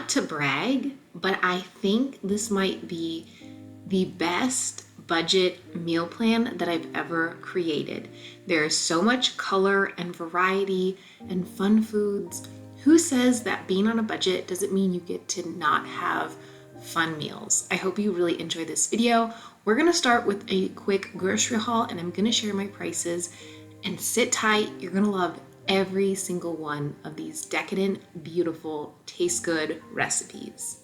not to brag, but I think this might be the best budget meal plan that I've ever created. There is so much color and variety and fun foods. Who says that being on a budget doesn't mean you get to not have fun meals? I hope you really enjoy this video. We're gonna start with a quick grocery haul and I'm gonna share my prices, and sit tight. You're gonna love every single one of these decadent, beautiful, taste good recipes.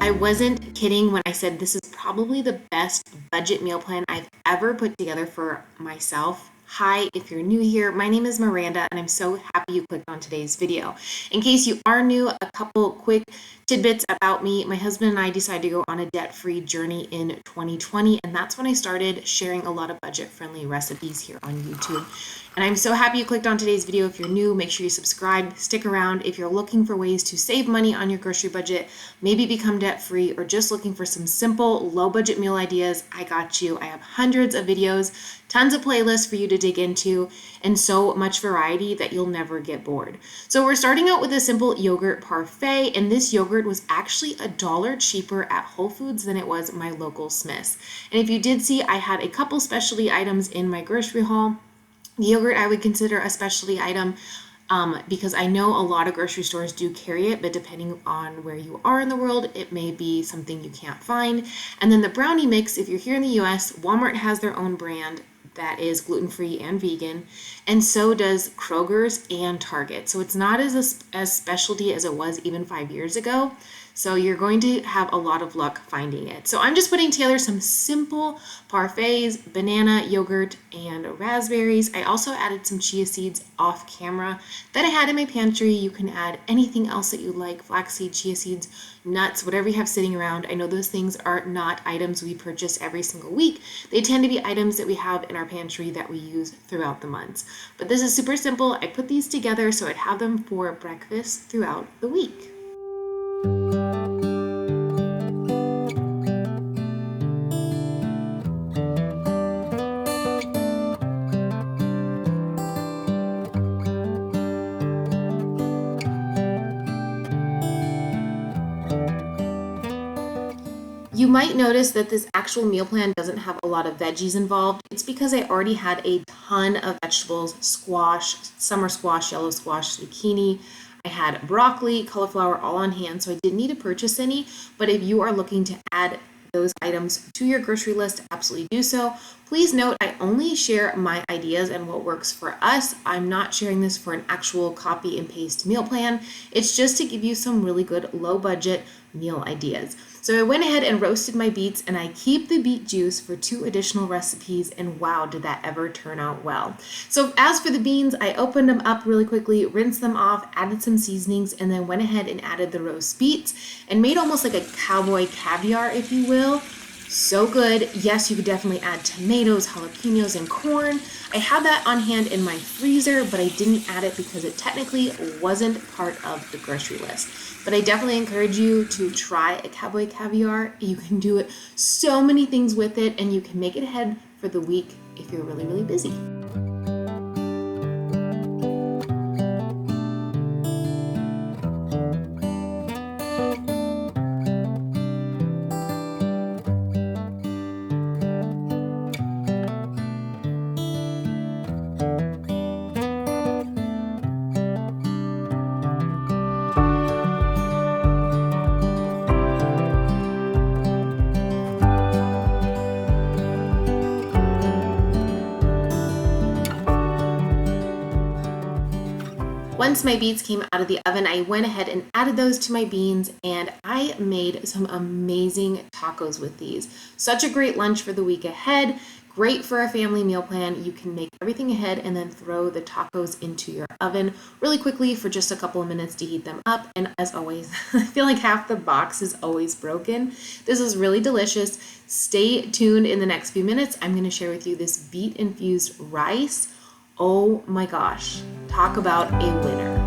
I wasn't kidding when I said this is probably the best budget meal plan I've ever put together for myself. Hi, if you're new here, my name is Miranda and I'm so happy you clicked on today's video. In case you are new, a couple quick tidbits about me. My husband and I decided to go on a debt-free journey in 2020, and that's when I started sharing a lot of budget-friendly recipes here on YouTube. And I'm so happy you clicked on today's video. If you're new, make sure you subscribe, stick around. If you're looking for ways to save money on your grocery budget, maybe become debt-free, or just looking for some simple, low-budget meal ideas, I got you. I have hundreds of videos, tons of playlists for you to dig into, and so much variety that you'll never get bored. So we're starting out with a simple yogurt parfait, and this yogurt was actually $1 cheaper at Whole Foods than it was my local Smith's. And if you did see, I had a couple specialty items in my grocery haul. The yogurt I would consider a specialty item because I know a lot of grocery stores do carry it, but depending on where you are in the world, it may be something you can't find. And then the brownie mix, if you're here in the US, Walmart has their own brand that is gluten-free and vegan, and so does Kroger's and Target. So it's not as specialty as it was even 5 years ago. So you're going to have a lot of luck finding it. So I'm just putting together some simple parfaits, banana, yogurt, and raspberries. I also added some chia seeds off camera that I had in my pantry. You can add anything else that you like, flaxseed, chia seeds, nuts, whatever you have sitting around. I know those things are not items we purchase every single week. They tend to be items that we have in our pantry that we use throughout the months. But this is super simple. I put these together so I'd have them for breakfast throughout the week. You might notice that this actual meal plan doesn't have a lot of veggies involved. It's because I already had a ton of vegetables: squash, summer squash, yellow squash, zucchini. I had broccoli, cauliflower all on hand, so I didn't need to purchase any. But if you are looking to add those items to your grocery list, absolutely do so. Please note, I only share my ideas and what works for us. I'm not sharing this for an actual copy and paste meal plan. It's just to give you some really good low budget meal ideas. So I went ahead and roasted my beets, and I keep the beet juice for 2 additional recipes, and wow, did that ever turn out well. So as for the beans, I opened them up really quickly, rinsed them off, added some seasonings, and then went ahead and added the roast beets and made almost like a cowboy caviar, if you will. So good. Yes, you could definitely add tomatoes, jalapenos, and corn. I had that on hand in my freezer, but I didn't add it because it technically wasn't part of the grocery list. But I definitely encourage you to try a cowboy caviar. You can do it so many things with it, and you can make it ahead for the week if you're really, really busy. Once my beets came out of the oven, I went ahead and added those to my beans, and I made some amazing tacos with these. Such a great lunch for the week ahead. Great for a family meal plan. You can make everything ahead and then throw the tacos into your oven really quickly for just a couple of minutes to heat them up. And as always, I feel like half the box is always broken. This is really delicious. Stay tuned in the next few minutes. I'm going to share with you this beet infused rice. Oh my gosh, talk about a winner.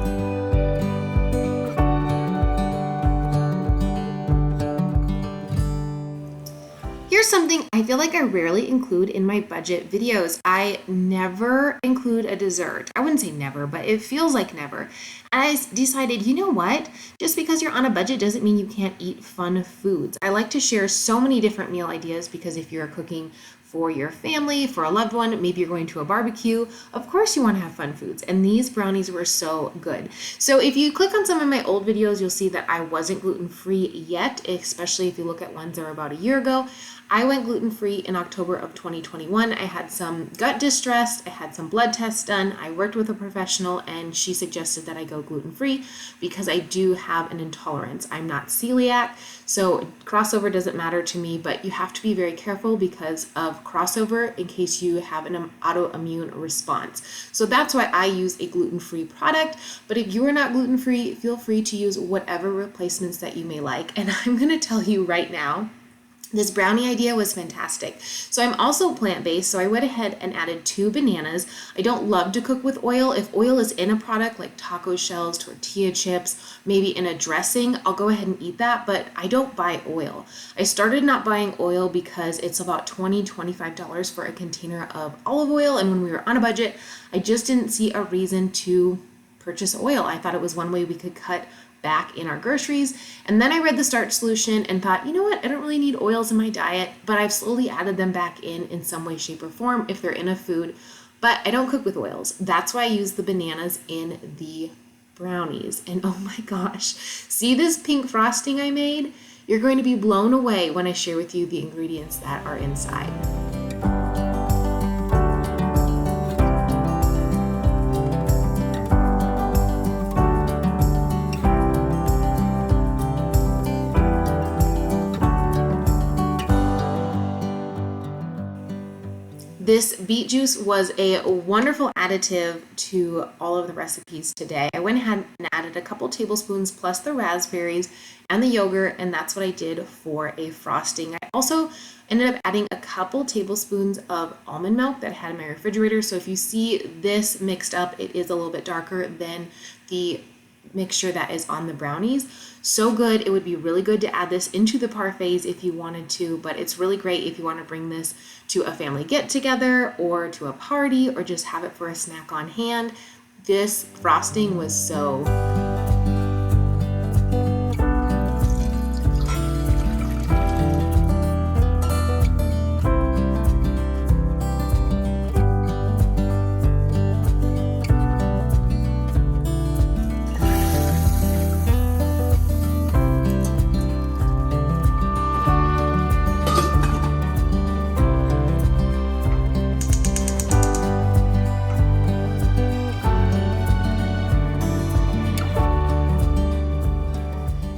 Here's something I feel like I rarely include in my budget videos. I never include a dessert. I wouldn't say never, but it feels like never. And I decided, you know what? Just because you're on a budget doesn't mean you can't eat fun foods. I like to share so many different meal ideas because if you're cooking for your family, for a loved one, maybe you're going to a barbecue, of course you want to have fun foods. And these brownies were so good. So if you click on some of my old videos, you'll see that I wasn't gluten-free yet, especially if you look at ones that were about a year ago. I went gluten-free in October of 2021. I had some gut distress. I had some blood tests done. I worked with a professional and she suggested that I go gluten-free because I do have an intolerance. I'm not celiac, so crossover doesn't matter to me, but you have to be very careful because of crossover in case you have an autoimmune response. So that's why I use a gluten-free product. But if you are not gluten-free, feel free to use whatever replacements that you may like. And I'm going to tell you right now, this brownie idea was fantastic. So I'm also plant-based, so I went ahead and added 2 bananas. I don't love to cook with oil. If oil is in a product like taco shells, tortilla chips, maybe in a dressing, I'll go ahead and eat that, but I don't buy oil. I started not buying oil because it's about $20-$25 for a container of olive oil, and when we were on a budget, I just didn't see a reason to purchase oil. I thought it was one way we could cut back in our groceries. And then I read the starch solution and thought, you know what, I don't really need oils in my diet, but I've slowly added them back in some way, shape, or form if they're in a food, but I don't cook with oils. That's why I use the bananas in the brownies. And oh my gosh, see this pink frosting I made? You're going to be blown away when I share with you the ingredients that are inside. This beet juice was a wonderful additive to all of the recipes today. I went ahead and added a couple tablespoons plus the raspberries and the yogurt, and that's what I did for a frosting. I also ended up adding a couple tablespoons of almond milk that I had in my refrigerator. So if you see this mixed up, it is a little bit darker than the mixture that is on the brownies. So good. It would be really good to add this into the parfaits if you wanted to, but it's really great if you want to bring this to a family get together or to a party or just have it for a snack on hand. This frosting was so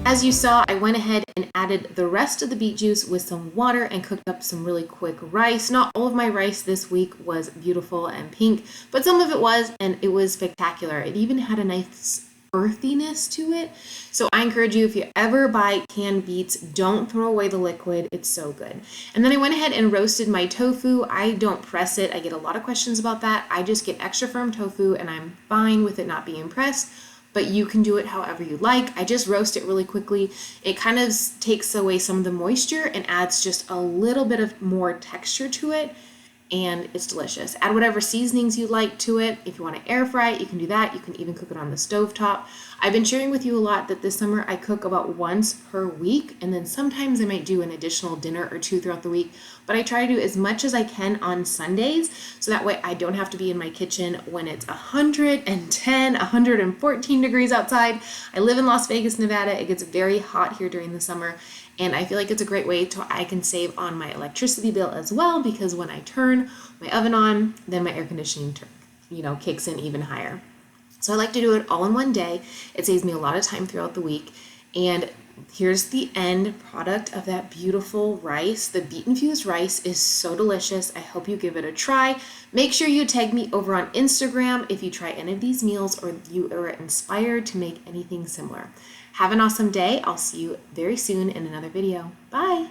As you saw, I went ahead and added the rest of the beet juice with some water and cooked up some really quick rice. Not all of my rice this week was beautiful and pink, but some of it was, and it was spectacular. It even had a nice earthiness to it. So I encourage you, if you ever buy canned beets, don't throw away the liquid. It's so good. And then I went ahead and roasted my tofu. I don't press it. I get a lot of questions about that. I just get extra firm tofu and I'm fine with it not being pressed. But you can do it however you like. I just roast it really quickly. It kind of takes away some of the moisture and adds just a little bit of more texture to it, and it's delicious. Add whatever seasonings you like to it. If you want to air fry it, you can do that. You can even cook it on the stovetop. I've been sharing with you a lot that this summer I cook about once per week, and then sometimes I might do an additional dinner or two throughout the week, but I try to do as much as I can on Sundays, so that way I don't have to be in my kitchen when it's 110, 114 degrees outside. I live in Las Vegas, Nevada. It gets very hot here during the summer, and I feel like it's a great way to I can save on my electricity bill as well, because when I turn my oven on, then my air conditioning kicks in even higher. So I like to do it all in one day. It saves me a lot of time throughout the week. And here's the end product of that beautiful rice. The beet infused rice is so delicious. I hope you give it a try. Make sure you tag me over on Instagram if you try any of these meals or you are inspired to make anything similar. Have an awesome day. I'll see you very soon in another video. Bye.